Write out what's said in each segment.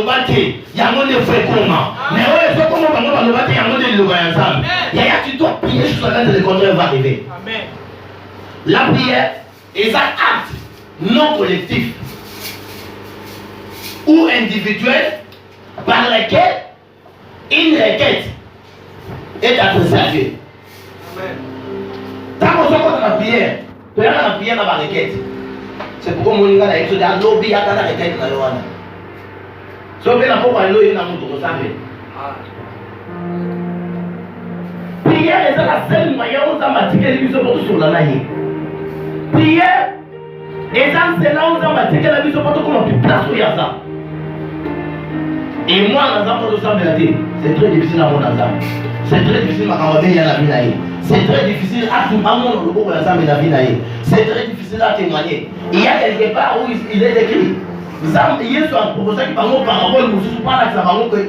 balobati, il y a un monde de fait comment. Mais ouais, c'est comment on va balobati, il y a un monde de l'organisation. Tu dois prier jusqu'à ce que le contraire va arriver. Amen. La prière est un acte non collectif ou individuel par lequel une requête est adressée à Dieu. Tant qu'on soit dans la prière, tu as la prière dans la requête. C'est pourquoi mon gars a dit que lobby a la requête dans le monde. Sauf que la pauvre a l'eau, il y a un monde qui prière est la seule moyen où on a tiré les biseaux sur la naïe. Prière est là où on a tiré les biseaux pour qu'on puisse place où il y a ça. Et moi, c'est très difficile à mon azam. C'est très difficile à la vie. C'est très difficile à tout le monde. C'est très difficile à témoigner. Il y a quelque part où il est écrit. Il y a un proposé qui parle par rapport à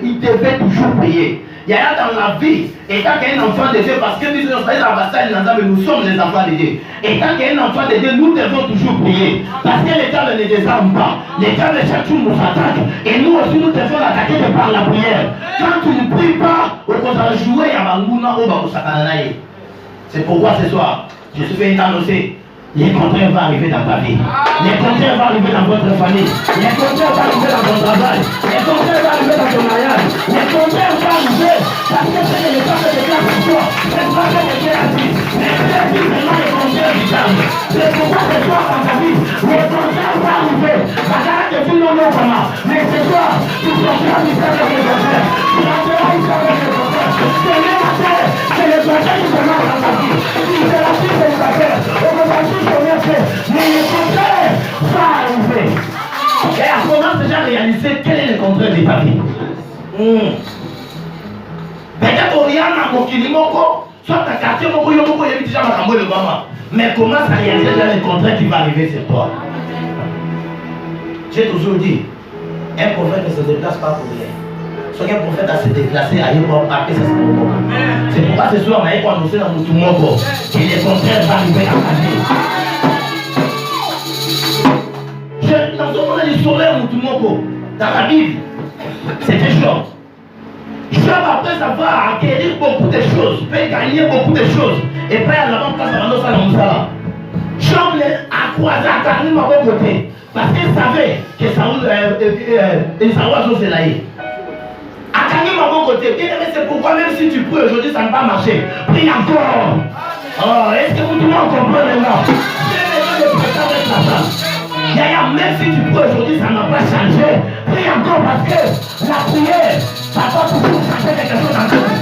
il devait toujours prier. Il y a dans la vie, et tant qu'il y a un enfant de Dieu, parce que nous sommes les enfants de Dieu. Et tant qu'il y a un enfant de Dieu, nous devons toujours prier. Parce que l'État ne désarme pas. L'État de chaque jour nous attaque. Et nous aussi, nous devons l'attaquer par la prière. Quand tu ne pries pas, on va jouer à Bangouna ou Bakousakanaï. C'est pourquoi ce soir, je suis venu t'annoncer. Les contraires vont arriver dans ta vie. Les contraires vont arriver dans votre famille. Les contraires vont arriver dans ton travail. Les contraires vont arriver dans ton mariage. Les contraires vont arriver parce que c'est le temps de déclarer pour toi. C'est pas que de Dieu a dit. Mais Dieu a dit vraiment les contraires du temps. C'est pourquoi ce soir dans ta vie, les contraires vont arriver. Regarde que tu n'en as pas. Mais ce soir, tu sortiras du temps de tes contraires. Tu rentreras du temps de tes contraires. C'est le matin, c'est le contraire qui se met dans ta vie. C'est la suite de ta terre. Mais le contraire va arriver. Et à ce moment, déjà réalisé quel est le contraire de ta vie. Peut-être qu'on vient à mon kilimoko, soit ta quartier, mon koyomoko, il y a déjà ma le maman. Mais commence à réaliser déjà le contraire qui va arriver sur toi. J'ai toujours dit, un prophète ne se déplace pas pour rien. Soit qu'un prophète a se déplacé à Yépo, après ça se déplace. C'est pourquoi ce soir, on a annoncé dans mon toumoko que le contraire va arriver à ta vie. Dans ce moment, l'histoire dans la Bible, c'était Job. Job, après avoir acquérir beaucoup de choses, peut gagner beaucoup de choses, et puis à l'avant place à l'Annosa, Job a croisé à Karim à bon côté, parce qu'il savait que Saoul c'est là. À Karim à bon côté, c'est pourquoi même si tu pries aujourd'hui, ça ne va pas marcher. Prie encore. Oh, est-ce que vous tout le monde comprenez là? C'est le de préparer avec la femme. Même si tu peux aujourd'hui, ça n'a pas changé. Prie encore parce que la prière, ça va toujours changer quelque chose dans ta vie.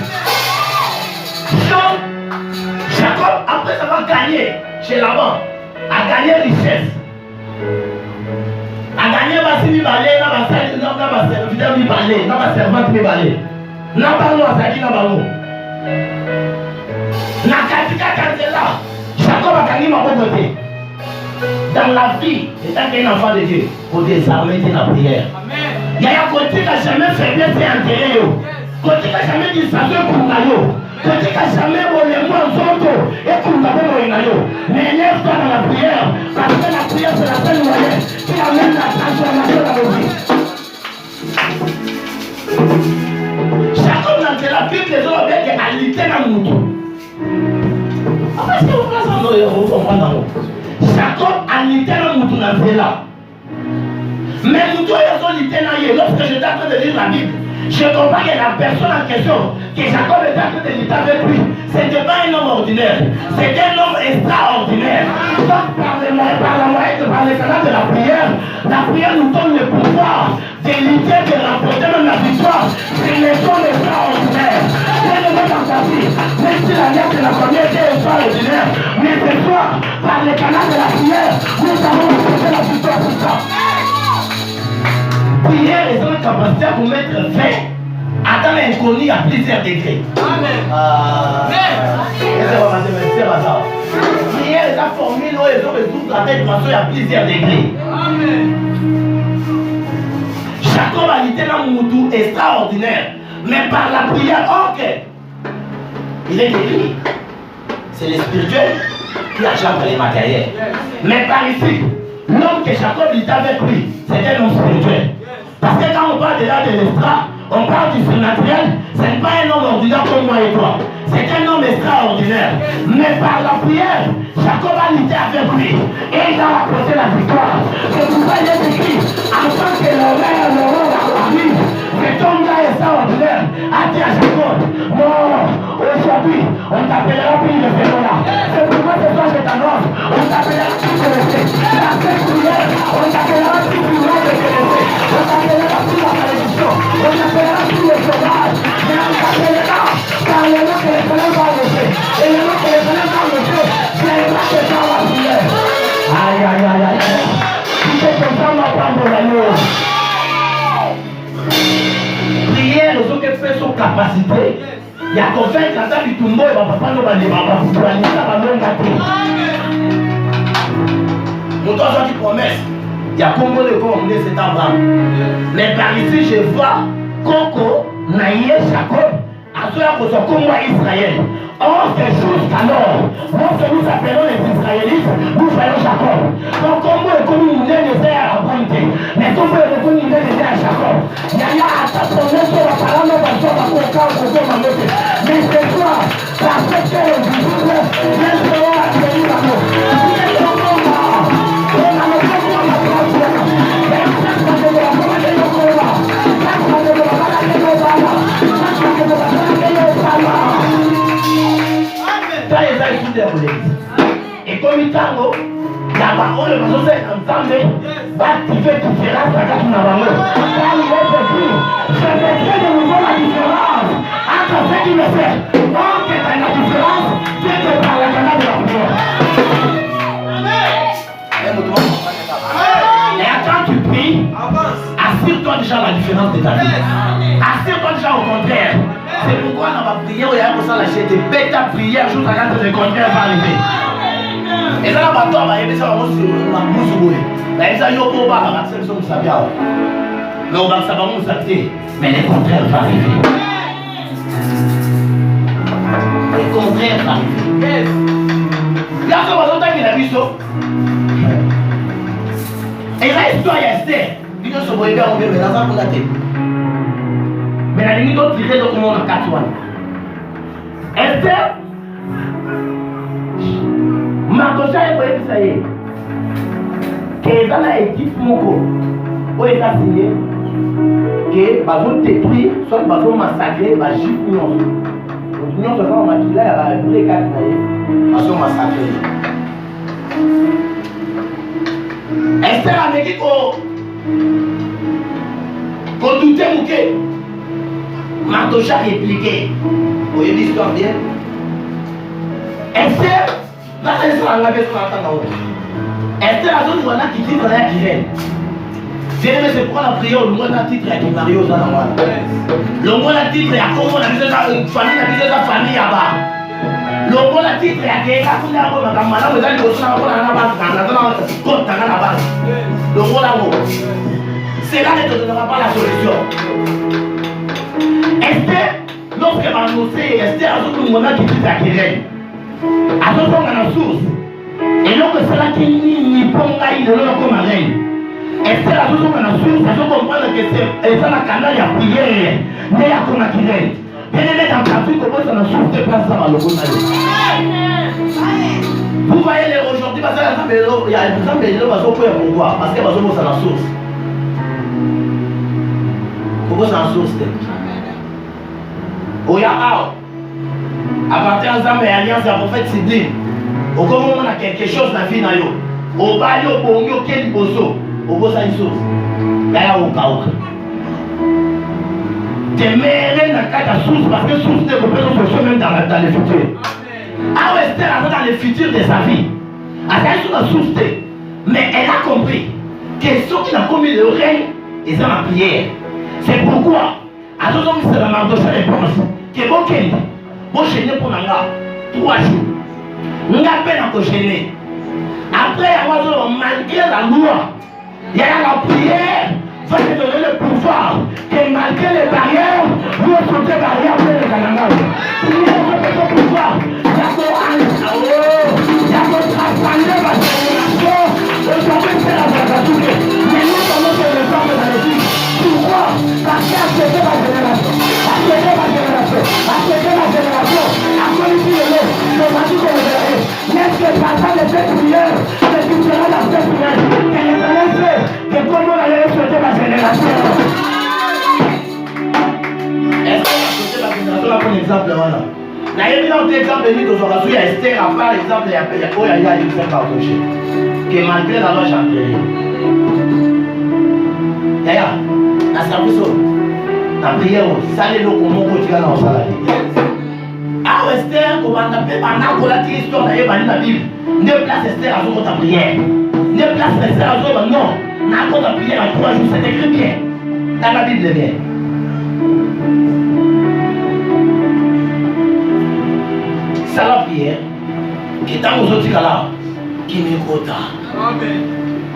Jacob, après avoir gagné chez Laban, a gagné richesse. A gagné Bassi Balé, n'a pas servante Balé. N'a pas nous à Sadi, n'a pas nous. N'a Katika Kansela, Jacob a gagné ma bonne côté. Dans la vie, étant qu'un enfant de Dieu, il faut désarmer la prière. Il y a un côté qui n'a jamais faiblesse et intérêt. Côté qui n'a jamais distraction pour nous. Côté qui n'a jamais volé moins d'autres et pour nous. Mais lève-toi dans la prière, parce que la prière c'est la seule moyen qui amène la transformation dans nos vies. Jacob dans la Bible, les hommes avec alité dans le mouton. Après, est-ce que vous comprenez? Jacob a lité dans le mouton là. Mais mouton est en lité dans. Lorsque j'étais en train de lire la Bible, je comprends que la personne en question, que Jacob était en train de lire avec lui, ce n'était pas un homme ordinaire, c'était un homme extraordinaire. Donc par le canal de la prière nous donne le pouvoir de lutter, de remporter même la victoire. C'est les hommes extraordinaires. C'est le mot dans ta vie. Même si la lettre de la première était extraordinaire, mais ce soir, par le canal de la prière, nous avons remporté la victoire pour ça. Prière est une capacité pour mettre fin à dans l'inconnu à plusieurs degrés. Amen. Prière est la formule où les hommes résoudent la tête parce qu'il y a plusieurs degrés. Amen. Jacob a été dans un moutou extraordinaire, mais par la prière, ok, il est guéri. C'est le spirituel qui achète les matériels. Mais par ici, l'homme que Jacob était avec lui, c'était un homme spirituel. Parce que quand on parle déjà de l'extra, on parle du surnaturel, ce n'est pas un homme ordinaire comme moi et toi. C'est un homme extraordinaire. Mais par la prière, Jacob a lutté avec lui. Et il a apporté la victoire. C'est pourquoi il est écrit, afin que l'horreur arrive, cet homme-là extraordinaire a dit à Jacob, non, aujourd'hui, on t'appellera plus le Pharaon-là. C'est pourquoi ce soir je t'annonce, on t'appellera plus le Pharaon. La cette prière, on t'appellera plus le roi de Pharaon. On t'appellera plus la malédiction. On t'appellera plus le sauvage. Mais on t'appellera par le nom que les Pharaons vont lever. Et le nom que les Pharaons vont lever, c'est là que dans la prière. Aïe, aïe, aïe, aïe. Tu sais que ça m'a pas de l'agneau. Prière, ce que fait son capacité. Il y a convaincre quand tu tombes, il va pas nous aller, il va pas nous aller, ça va nous gâter. Nous avons dit promesse. Il y a combien de fois on est cet Abraham. Mais par ici, je vois Coco, Naïe, Jacob, à ceux qui sont comme moi Israël. Or, c'est jusqu'alors, lorsque nous appelons les Israélites, nous voyons Jacob. Donc, comme vous comme nous les à Abraham, mais comme vous comme nous les à Jacob. Il y a à ta promesse sur la parole, on va faire la coca, mais ce soir, parce que c'est le visible, bien sûr, on va tenir la mot. Et comme il tango, la parole de Dieu est ensemble, va activer différence à quand on a vraiment. Car il est écrit, je mettrai de nouveau la différence entre ce qui me fait. Donc, la différence, c'est que par la canal de la prière. Et quand tu pries, assure-toi déjà la différence de ta vie. Assure-toi déjà au contraire. C'est pourquoi dans ma prière, il y a pour ça lâcher des bêtes à prière jusqu'à quand le contraire va arriver. Et ça, la bataille va aider ça sur la bouche. Mais ça, il y a pour pas la bataille sur le sabia. Mais on va savoir où ça fait. Mais le contraire va arriver. Le contraire va arriver. Là, on va entendre qu'il a vu ça. Et là, histoire, il y a Esther. Il doit se voir bien, on veut, mais là, ça, on a été. Mais la limite, on dirait comment on a 4 ans. Esther, Marcocha est pour ça y est. Que dans la équipe Moko, où est signé que va vous détruire, soit va vous massacrer, va juif Nyon. Nyon se fait en maquillage, elle va brûler 4 ans. Va vous massacrer. Esther a dit qu'on doutait Mouké. Marcocha répliqué. Vous voyez l'histoire bien? Esther, là, elle sera en avait sur la tente. Esther a dit qu'on a quitté dans la guerre. C'est pourquoi la prière, le monde a titre avec Mario Zanawa. Le monde a titre avec comment on a vu sa famille là-bas. Le monde a titre avec comment on a vu sa famille là-bas. Le monde a vu. C'est là que tu ne donneras pas la solution. Esther, lorsqu'elle m'a annoncé, Esther a dit que le monde a quitté la guerre. À ce moment, on a la source. Et donc, c'est là qu'il n'y a pas de l'eau comme un reine. Esther a toujours une source, il faut comprendre que c'est la canal, il y a prière, mais il y a comme un reine. Bien aimé dans ta vie, comment ça n'a source de place dans le vous voyez aujourd'hui, parce qu'il y a des gens qui ont fait pourquoi? Parce que c'est la source. Pourquoi c'est la source? Il y a à partir de l'alliance, il y a prophète Sidney. Au moment où on a quelque chose dans la vie, au bas, au mieux, quel bosso, au bosso, une source. Il y a au cas. Des mères dans la source, parce que source de l'opération même dans le futur. Ah ouais, c'était dans le futur de sa vie. Elle est sur la source. Mais elle a compris que ceux qui ont commis le règne, ils ont la prière. C'est pourquoi, à tous hommes, c'est la mardoche à réponse. Que bon qu'elle bon gêner pour Nanga 3 jours. Nous avons peine à gêner. Après avoir malgré la loi, il y a la prière, va te donner le pouvoir. Que malgré les barrières, nous sommes des barrières pour les Kananga. Prière va te donner le pouvoir. Il y a votre assemblée, ma génération. Aujourd'hui, c'est la voie. Mais nous sommes les femmes dans les filles. autre exemple, il y a Esther, par exemple, il y a Esther Cartouche, qui malgré la loi chanterie. D'ailleurs, la service, la prière, ça les locaux, mon quotidien dans le salarié. Ah, Esther, comment on appelle, on a la histoire dans la Bible. Ne place Esther à son compte à prière. Ne place Esther à son compte, non. On a compte à prière à 3 jours, c'est écrit bien. Dans la Bible, bien. C'est la prière qui est dans nos autres cas là, qui m'écoute.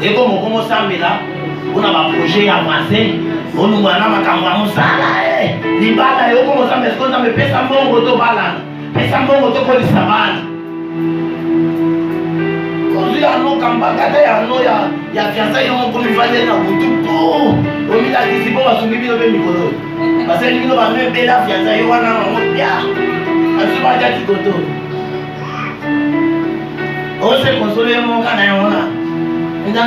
Et comme on commence à mettre là, on a un projet avancé, on nous a un camarade, les balles, et on commence à mettre ça, mais pèse un bon auto balan, pèse un bon auto pour les sabanes. Quand il y a un autre camarade, il y a fiancé, il y a un peu de valeur dans le tout. Au milieu de la discipline, on va se mettre dans le micro. Parce que nous avons même belle fiancé, il y a un bien. On s'est consolé mon canard. Il y a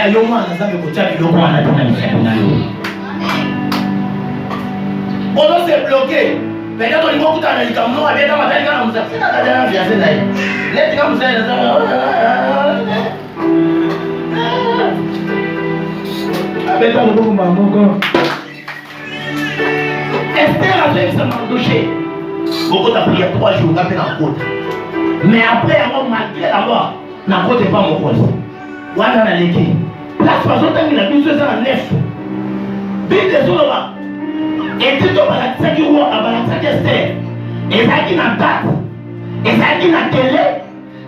un homme qui s'est bloqué. Mais quand on dit que tu as un camion, il y a un Esther a fait ça Mardoché. Beaucoup t'as prié 3 jours, on a fait la côte. Mais après, malgré la loi, la côte n'est pas mon cause. On a l'équipe. La façon dont il a mis ça en neuf. Bible de Solomon. Et tout le monde a dit que Esther. Et ça qui n'a date. Et ça qui n'a télé.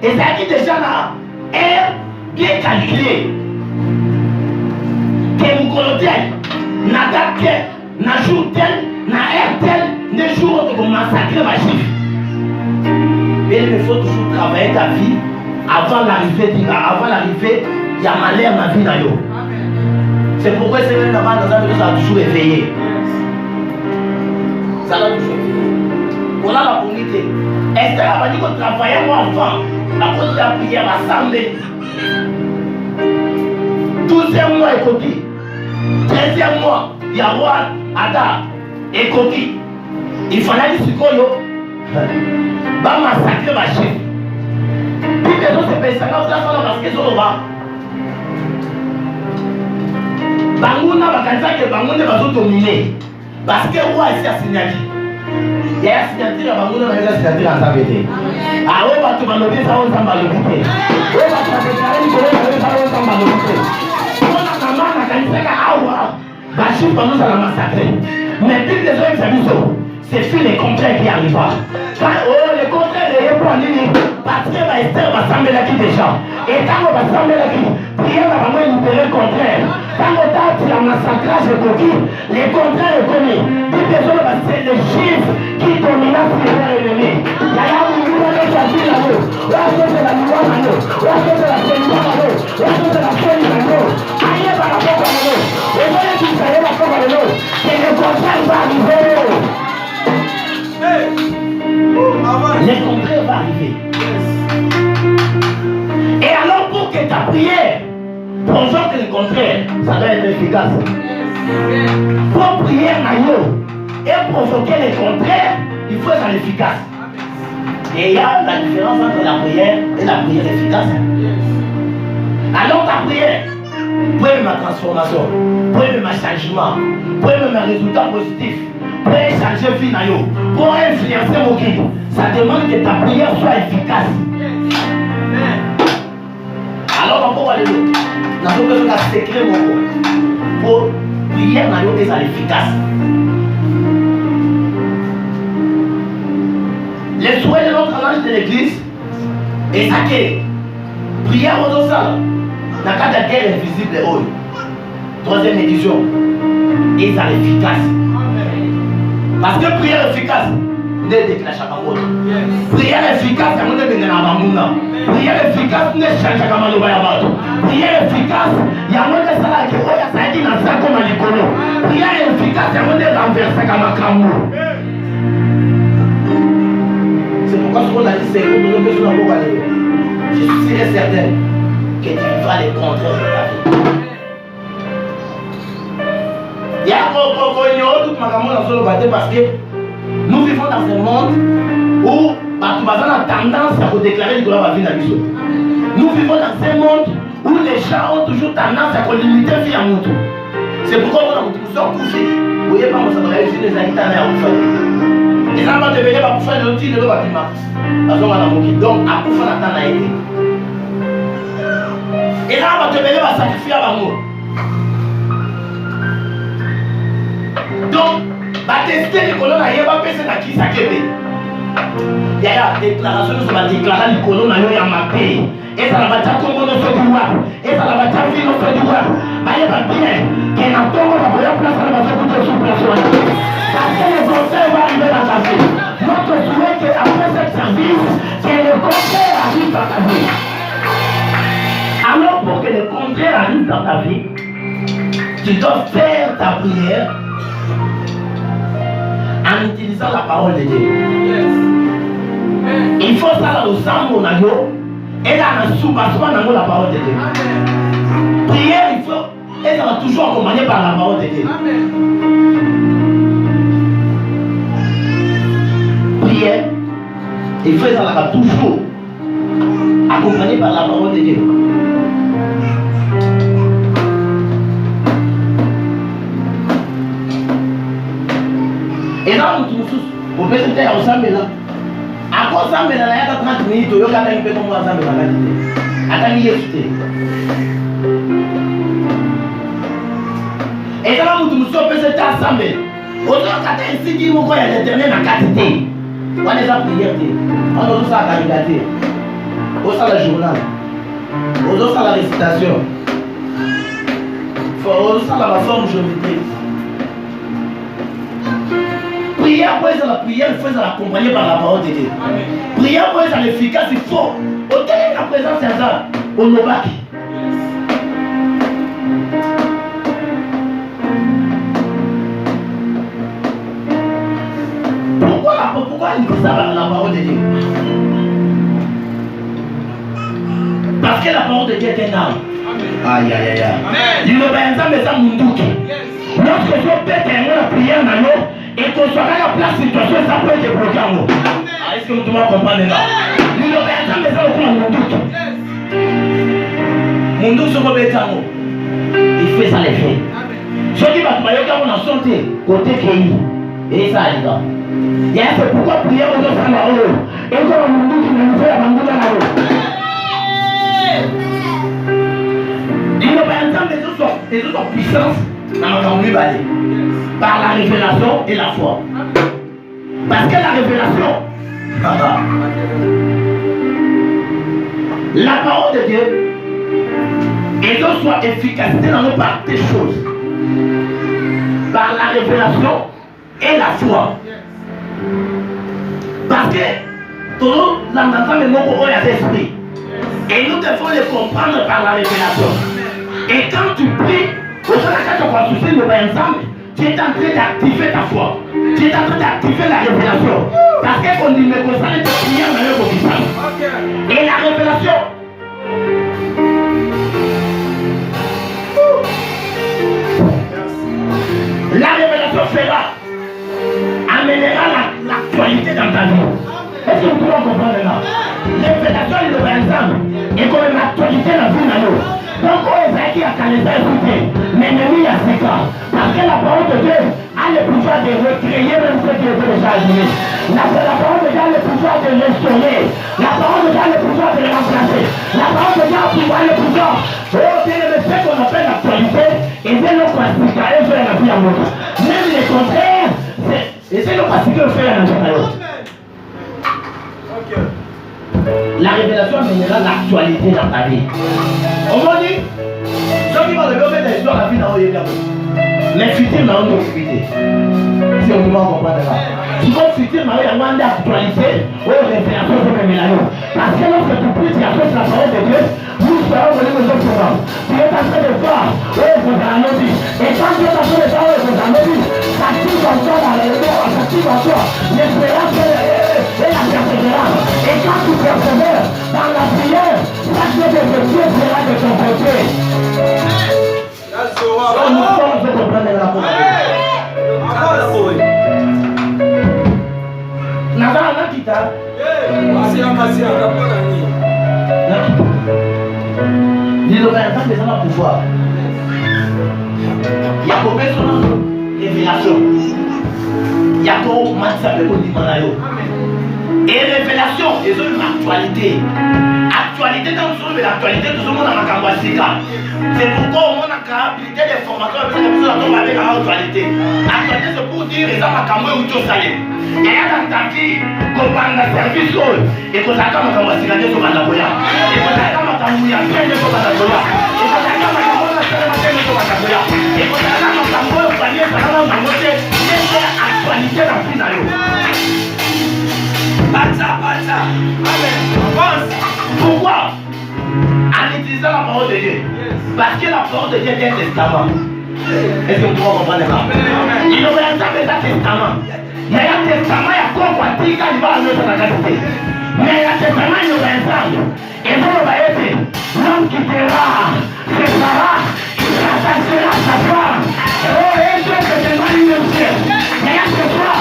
Et ça qui déjà là. Est bien calculé. Que vous connaissez, na date tel, na jour tel, na heure tel, ne jour où tu massacrer ma chiffre. Mais il faut toujours travailler ta vie avant l'arrivée, il y a malheur dans la vie. C'est pourquoi c'est même là-bas dans un ça a toujours éveillé. Ça l'a toujours éveillé. Voilà la communauté. Esther a dit qu'on travaillait moi enfant, à cause de la prière à Samé. 12e mois et coquille. 13e mois, il y a roi, Ada et coquille. Il fallait dire ce qu'on y a. Va massacrer ma chef. Puis les autres se payent 50 parce qu'ils sont là. Bangouna va cancer que Bangouna va tout dominer. Parce que roi ici a signé. Il y a signature à Bangouna, il y a signature à Sabété. Ah ouais, tu vas lever ça, on s'en va le goûter. Ouais, tu vas déclarer une colère, ça, on s'en va le goûter. Mais puis les hommes c'est fait le contraire qui arrive. Oh, le contraire est pour aller parce que Esther va s'embêter là déjà. Et quand on va s'embêter là, prière va vraiment libérer le contraire. Quand on a un massacrage de coquille, le contraire est connu. Puis les hommes c'est le chiffre qui domine sur leur ennemi. Il y a un mouvement qui a dit là-haut. Là, c'est la loi là-haut. Là, c'est la féminine là-haut. Là, c'est la féminine là-haut. Aïe, par rapport à nous. Et voyez qui ça y est, rapport à nous. Et le contraire va arriver. Le contraire va arriver. Et alors pour que ta prière provoque le contraire, ça doit être efficace. Pour prier Nayo et provoquer le contraire, il faut être efficace. Et il y a la différence entre la prière et la prière efficace. Alors ta prière, pour ma transformation, pour ma changement, pour mes résultats positifs, pour changer vie Nayo, pour influencer mon guide, ça demande que ta prière soit efficace. Alors, on va aller là. Nous avons besoin d'un secret pour prier Nayo et ça efficace. Les souhaits de notre âge de l'église, et ça qui est prière aux autres, dans le cas de la guerre invisible, 3e édition, et ça efficace. Parce que prière efficace, ne déclenche pas de prière efficace, ne déclenche pas de prière efficace, ne change pas de prière efficace, il y a moins de salaire qui est ça dit dans ça comme à l'école. Prière efficace, il y a moins de renverser comme un cramou. C'est pourquoi ce qu'on a dit, c'est que nous devons besoin d'avoir aller. Je suis certain que tu vas les contraires de ta vie. parce que nous vivons dans un monde où nous avons tendance à déclarer que la vie n'a pas. Nous vivons dans un monde où les gens ont toujours tendance à limiter la vie à nous. C'est pourquoi nous sommes couchés. Vous voyez pas, nous sommes réussis les habitants à Koufani. Les gens vont te venir à Koufani, ils ne vont pas dire. Donc, à Koufani, on a été. Et là, on va te venir à sacrifier à Bango. Donc, va tester les colonnes à Yéba, c'est la qui s'acquérait. Il y a la déclaration sur la déclaration du colonne à Yéba, et ça va dire comment on fait du roi, et ça va dire comment on fait du roi. Mais il y a bien qu'un entend la première place à la base de son personnage. Parce que le conseil va arriver dans ta vie. Notre souhait est qu'après ce service, que le conseil arrive dans ta vie. Alors pour que le contraire arrive dans ta vie, tu dois faire ta prière en utilisant la parole de Dieu. Il faut ça au sang et là on soubassement dans la parole de Dieu. Prière, il faut être toujours accompagné par la parole de Dieu. Prière, il faut être toujours accompagné par la parole de Dieu. Et là, vous pouvez se faire ensemble là. À cause de ça, il y a 30 minutes, il y a 40 minutes, il y a 30 minutes. Attends, il y a et là, vous pouvez se faire ensemble. Aujourd'hui, quand il y a l'éternel dans la quantité. On est en prière. On a tout ça à candidater. On a le journal. On a la récitation. On a la forme géométrique. Prière pour être la prière, il faut être accompagné par la parole de Dieu. Prière pour être efficace, il faut. Au terme de la présence de ça, on nous bat. Pourquoi il dit ça la parole de Dieu? Parce que la parole de Dieu est un arme. Aïe aïe aïe aïe. Il ne va pas mais ça m'undouki. Lorsque je peux terminer la prière dans l'eau et qu'on soit dans la place situation, ça peut être bloqué en nous. Est-ce que vous comprenez là? Il ne va pas mais ça m'undouki. M'undouki se peut être en nous. Il fait ça les faits. Ce qui va te dire qu'on a santé côté pays. Et ça arrive. Il y a c'est pourquoi prier aux autres à la haut. Et comme on nous dit qu'il nous fait abandonner la haut. Il ne va entendre les autres puissances dans le balai. Par la révélation et la foi. Parce que la révélation, la parole de Dieu, et donc soit efficacité dans nos par des choses. Par la révélation et la foi. Parce que tout l'entendement de mon esprit. Et nous devons les comprendre par la révélation. Et quand tu pries, au sein de quand on va soucier le bain ensemble, tu es en train d'activer ta foi. Tu es en train d'activer la révélation. Parce que qu'on dit mais qu'on s'en est prié dans le quotidien. Et la révélation. La révélation fera, amènera l'actualité dans ta vie. Est-ce que vous pouvez comprendre là? Révélation il le bain ensemble. Et comme l'actualité dans la vie dans l'eau. Donc, on est qui a calé ça écouté, mais l'ennemi a ses cas. Parce que la parole de Dieu a le pouvoir de recréer même ce qui était déjà arrivé. La parole de Dieu a le pouvoir de restaurer. La parole de Dieu a le pouvoir de le remplacer. La parole de Dieu a le pouvoir. Oh, c'est le fait qu'on appelle l'actualité, et c'est le pratique à faire la vie à l'autre. Même le contraire, et c'est le pratique à faire la vie à l'autre. La révélation amènera l'actualité dans ta vie. On m'a dit, ceux qui vont lever des histoires, la vie n'a pas. Mais futur n'a pas fuité. Si on doit comprendre ça. Si on futur n'a pas d'actualité, ou révélation, c'est même là. Parce que lorsque tu pries, tu as fait la parole de Dieu, nous serons venus aux autres programmes. Tu es en train de voir, vous en dit. Et quand tu es en train de voir, vous en dit, ça tire encore dans les mots, ça tire encore l'espérance et la persévérance. Et quand tu persévères dans la prière, la chose de Dieu sera de ton côté. Nous sommes, je comprends la parole. Nazala nakita. Liloba ya Nzambe eza na pouvoir. Ya kopesa révélation. Ya komatisa mpe kondima na yo. Et révélation ezoloba actualité. Actualité dans l'actualité tozomona makambo ya sika. C'est pourquoi omonaka habilité des formateurs epesaka biso na ntongo babengaka actualité. Actualité c'est pour dire eza makambo euti osale. Eya na taki kobanda service oyo ekozalaka makambo ya sika nde ezobanda koya. Ekozalaka makambo ya bien nde ezobanda koya. Ekozalaka makambo na salema te nde ezobanda koya. Ekozalaka makambo oyo bani ezalaka nango te nde ezoya actualité na vie na yo. Amen. Pourquoi? En utilisant la parole de Dieu. Parce que la parole de Dieu est un testament. Est-ce que vous pouvez comprendre ça? Il aurait un testament. Il y a un testament, il y a quoi pour dire qu'il va aller dans la qualité. Mais il y a un testament, il y aura un sang. Et vous va être l'homme qui sera, il s'attachera à sa femme. Oh, et Dieu que c'est mal une ciel. Mais il y a ce soir,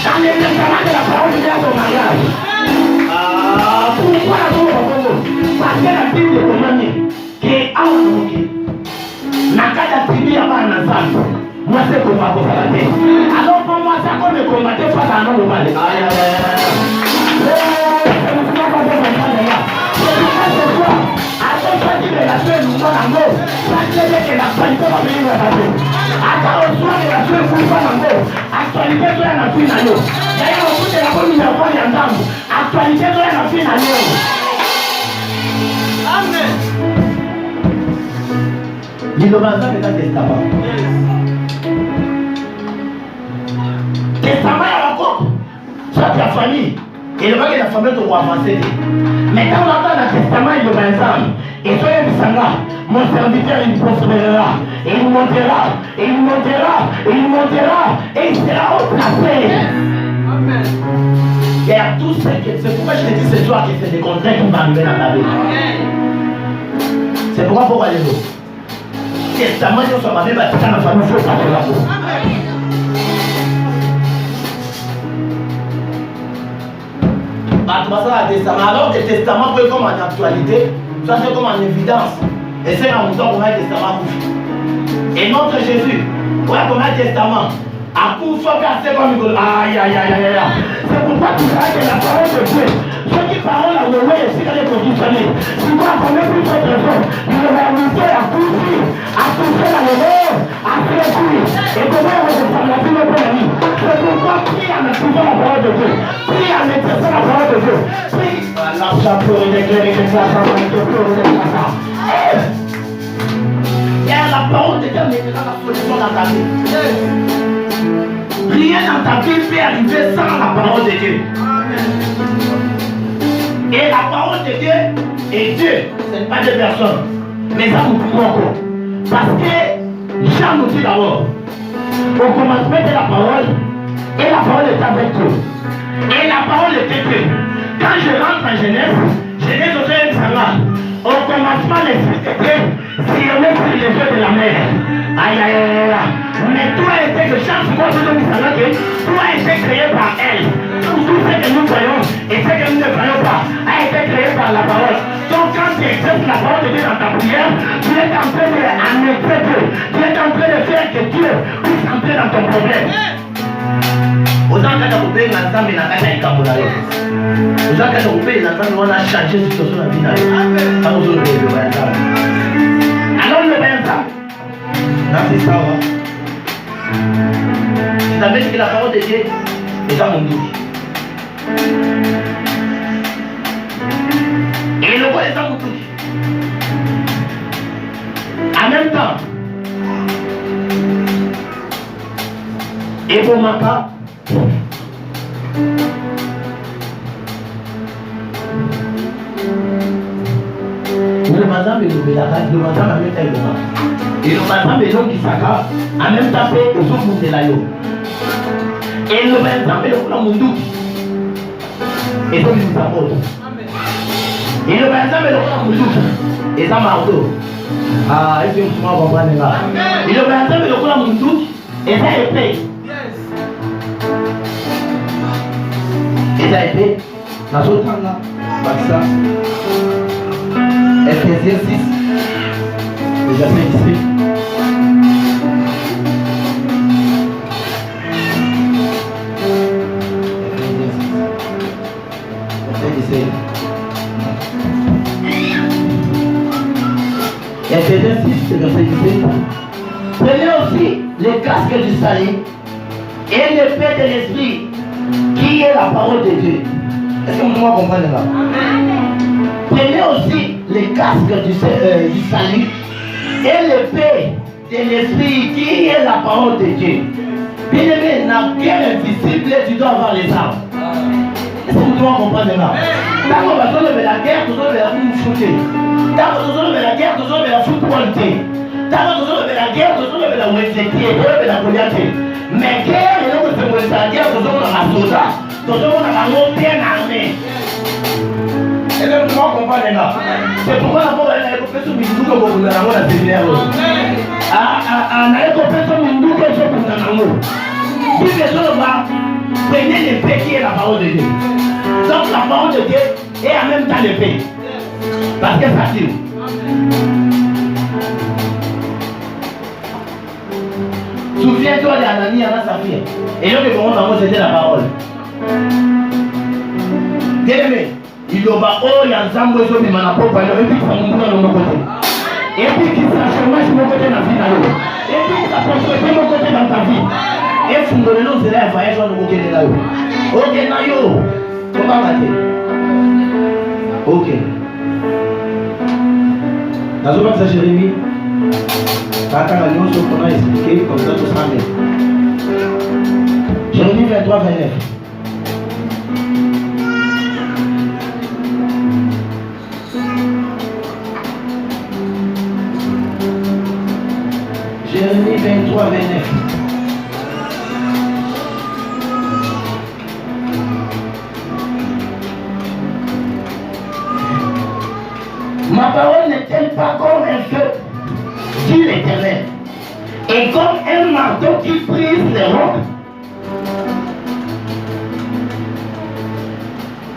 dans les testaments de la parole de Dieu à ton mariage. Pourquoi parce que la Bible commande que nakata tribu ya bana Nzambe moi c'est comme ça alors pour moi ça comme combattre face à un mal testament ya bakoko soit ya famille elobaki na famille tokoavanse te mais quand on entend le testament eloba ya Nzambe ezoyebisanga mon serviteur il prospérera et il montera et il montera et il montera et il sera haut placé. Amen. Il y a tout ce que c'est pourquoi je te dis ce soir que c'est des contraintes qui vont arriver dans ta vie. C'est pourquoi les autres testament nous sommes avec la famille faut pas la peau. Alors que le testament peut être comme en actualité, ça c'est comme en évidence. Et c'est en montant pour un testament. Et notre Jésus, pour un testament, à coup faut casser comme il aïe aïe aïe aïe aïe. C'est pourquoi tu diras que la parole de Dieu, ceux qui parlent à l'eau et s'il est positionné, tu dois connaître plus de personnes, il va inviter à toucher la levée, à créer. Et comment on se parle la vie de l'ami. C'est pourquoi prie en écoutant la parole de Dieu, prie en exerçant la parole de Dieu, prie en l'argent pour l'éclairer les classes, pour les classes. Et la parole de Dieu mettra la solution dans ta vie. Rien dans ta vie peut arriver sans la parole de Dieu. Et la parole de Dieu est Dieu, ce n'est pas deux personnes. Mais ça vous comprend. Parce que Jean nous dit d'abord, au commencement de la parole, et la parole est avec Dieu. Et la parole était Dieu. Quand je rentre en Genèse, Genèse au deuxième sang, au commencement l'esprit de Dieu sillonnait sur les yeux de la mer. Aïe aïe aïe. Mais tout a été que chaque fois que nous savons que tout a été créé par elle. Tout ce que nous voyons et ce que nous ne voyons pas a été créé par la parole. Donc quand tu exerces la parole de Dieu dans ta prière, tu es en train d'annexer Dieu. Tu es en train de faire que Dieu puisse entrer dans ton problème. Aux gens qui ont coupé l'ensemble et la casse à Aux gens qui ont coupé l'ensemble, on a changé de situation dans la vie. Alors le bien ça. Là c'est ça. Tu savais que la parole de Dieu est dans mon doute. Et le roi est dans mon doute. En même temps, et pour ma part, le madame est le madame a mis un moment. Et le madame est l'homme qui s'accorde, en même temps, il faut monter là. Et le madame est le monde. Et donc, il s'apporte. Et le madame est le monde. Et ça m'a auto. Ah, est-ce que vous comprendre là? Et le madame est le monde. Et ça est fait. eza epée nazotanga bakisa Ephésiens 6 verset 17. Ephésiens 6 verset 17. Prenez aussi les casques du salut et l'épée de l'esprit qui est la parole de Dieu. Est-ce que vous comprenez là? Prenez aussi les casques du salut et l'épée de l'esprit qui est la parole de Dieu. Bien aimé, dans guerre invisible, tu dois avoir les armes. Est-ce que vous comprenez là? Quand on va lever la guerre, tu dois lever la shooter. Quand on va lever la guerre, tu dois lever la football. Quand on va lever la guerre, tu dois lever la Wesley, tu dois lever la Goliath. Mais guerre, il y a une guerre, tu dois lever la soldat. Tu dois lever la bien armée. Et là, vous comprenez là. C'est pourquoi la mort est coupée sur Mindou que vous avez la séminaire. On a coupé sur Mindou que vous avez la mort. Si les gens prenez l'épée qui est la parole de Dieu. Donc la parole de Dieu est en même temps l'épée. Parce que ça tire. Souviens-toi d'Anani et Anna-Saphir. Et là, le moment c'était la parole. Bien-aimé. Il y a un ensemble de choses qui m'ont apporté, et puis ça m'a montré de mon côté. Et puis qui s'achève sur mon côté dans la vie. Et puis ça construit mon côté dans ta vie. Et si vous voulez, c'est là, il va y avoir un côté là. Ok, Nayo. Comment va-t-il? Ok. Dans le de Jérémie, quand on a expliqué, comme ça, tout ça. Jérémie 23, 29. Jérémie 23, 29. Ma parole n'est-elle pas comme un feu, dit l'Éternel, et comme un marteau qui brise les rocs?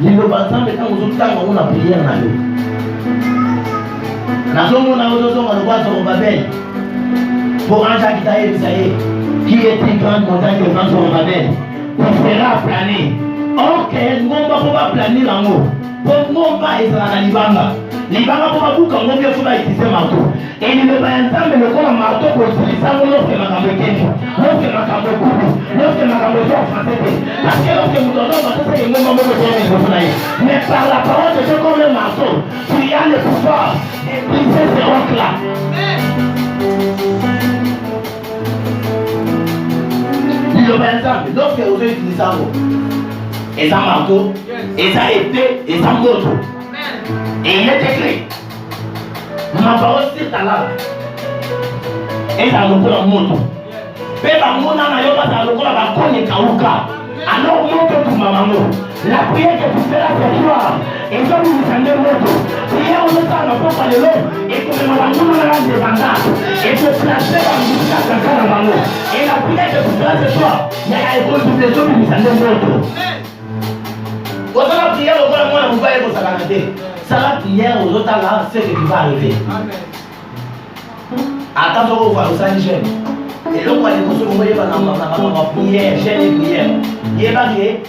Nous nous basons maintenant aux autres temps où on a prié en allô. Nous sommes aux autres Babel. Pour un Jacques Taïe, qui est une grande montagne de France sur Babel, vous fera planer. Ok, nous ne pouvons pas planer l'amour. Pour nous, pas être dans la Libanga. Libanga pour vous, quand on vient pour utiliser marteau. Et il ne va pas entendre le corps marteau pour utiliser ça, nous fait ma cambe Kenny, nous fait ma cambe Kourou, nous fait ma cambe français. Parce que lorsque nous donnons, c'est le moment où nous devons aller. Mais par la parole de Dieu comme le marteau, tu as le pouvoir de briser ces rocs-là. Lorsque vous utilisez ça, et ça marteau, et ça épée, et ça moto, et il est écrit, ma parole c'est ta lave, et ça nous prend moto. Mais ma mona n'a pas ça nous prend la conne kauka. Alors moto pour ma maman. La prière que tu feras ce soir, et comme vous entendez moto, prière au temps n'a pas parlé l'eau, et comme ma maman n'a pas de bandage, et te placer dans le bouche à la maman. Et la prière que tu feras ce soir, il y a la école de les hommes qui nous entendent moto. Quand on a prié au moins, on va être au salamandé. Ça la prière aux autres là, c'est ce qui va arriver. Attention au voir, au Saint-Michel. Et l'autre, il faut se mouiller dans la prière, j'ai les prières. Il est marié,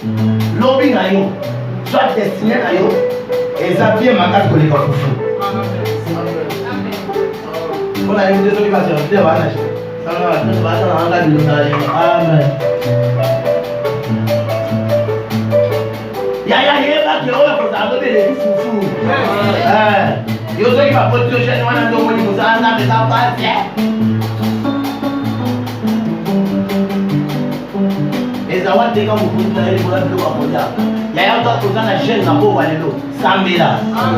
l'objet n'a eu, soit destiné à eu, et ça vient ma carte pour les faire fou. On a une désolé, parce que je vais aller. Ça va, on va aller dans la Amen. Il y a qui est là qui est les foufous. Il y a qui va porter le chêne, on a demandé que ça n'a pas fait. Et ça va être comme vous pouvez aller pour la vidéo à Mondial. Il y a un autre qui a la chaîne dans le Walelo, Sambela.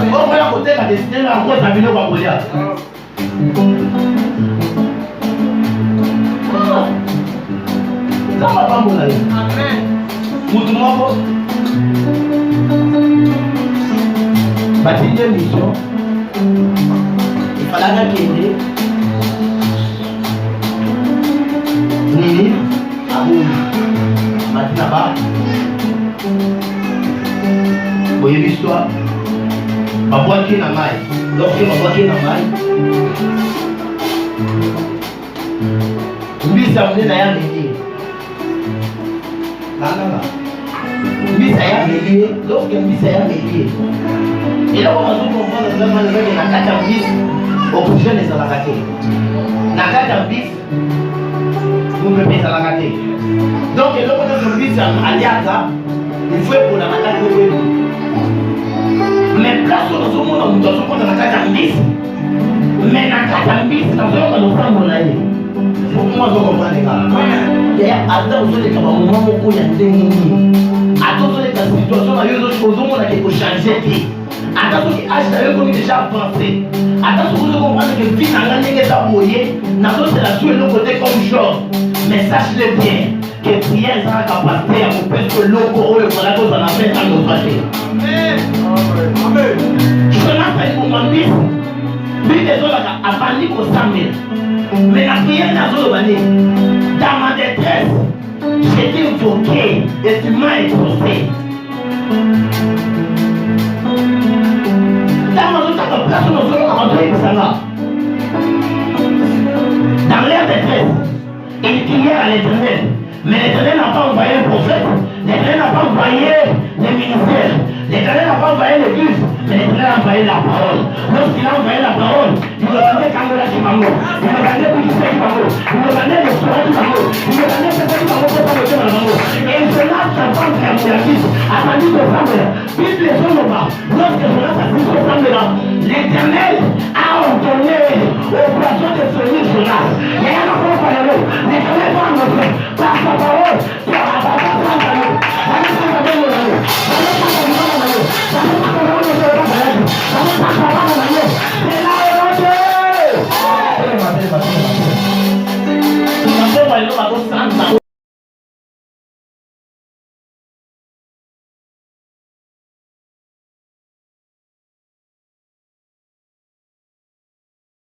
On va à côté de la destinée encore la vidéo à Mondial. Ça va pas mon aller. Amen. Moutoumoko. Bâtir une mission. Il fallait qu'il y ait Nini, Abouli. Maintenant, Oye l'histoire. Ma boîte qui est dans maille. Lorsque ma boîte qui est dans maille. Lui, ça me dit d'ailleurs m'aider. Non. Lui, ça y a m'aider. Lorsque lui, ça y a m'aider. Et là, on va comprendre vraiment le fait que la carte en bis, opposition est à la raté. La carte en bis, vous me mettez à la raté. Donc, le monde de bis, à l'Aliaka, il faut pour la matin de vous. Mais place où nous sommes, nous sommes dans la carte en bis. Mais la carte en bis, nous sommes dans le sang de l'année. Faut que moi je comprenne les gars. D'ailleurs, attends, vous avez un moment où il y a des gens. Attends, vous avez une situation où il y a des choses qui ont changé. Attends, qui âge d'ailleurs qu'on est déjà avancé. Attends, vous devez comprendre que vie n'a rien n'est pas mouillé. N'attends, c'est la jouer de côté comme genre. Mais sache-le bien, que prière est la capacité à vous faire que l'eau pour eux, pour la cause en affaire à nos frères. Amen. Je ne sais pas pour mon fils. Lui, des autres, a banni au 100 000. Mais la prière n'a pas banni. Dans ma détresse, j'ai été invoqué et tu m'as exaucé. Dans l'air détresse, il criait à l'Éternel. Mais l'Éternel n'a pas envoyé le prophète. L'Éternel n'a pas envoyé les ministères. L'Éternel n'a pas envoyé l'église. Mais l'Éternel a envoyé la parole. Lorsqu'il a envoyé la parole, il me donnait Kangola Chimango. Il me donnait Bougisé Chimango. Il me donnait le soir Chimango. Il me donnait Pépé Chimango pour faire le thème à la mango. Et cela, sa femme créatrice, a fallu que femme là. Puis les hommes là, lorsque cela s'assiste aux femmes là, l'Éternel a ordonné au poisson de Félix Jonas. Il y a un enfant par l'eau. L'Éternel va en faire. Par sa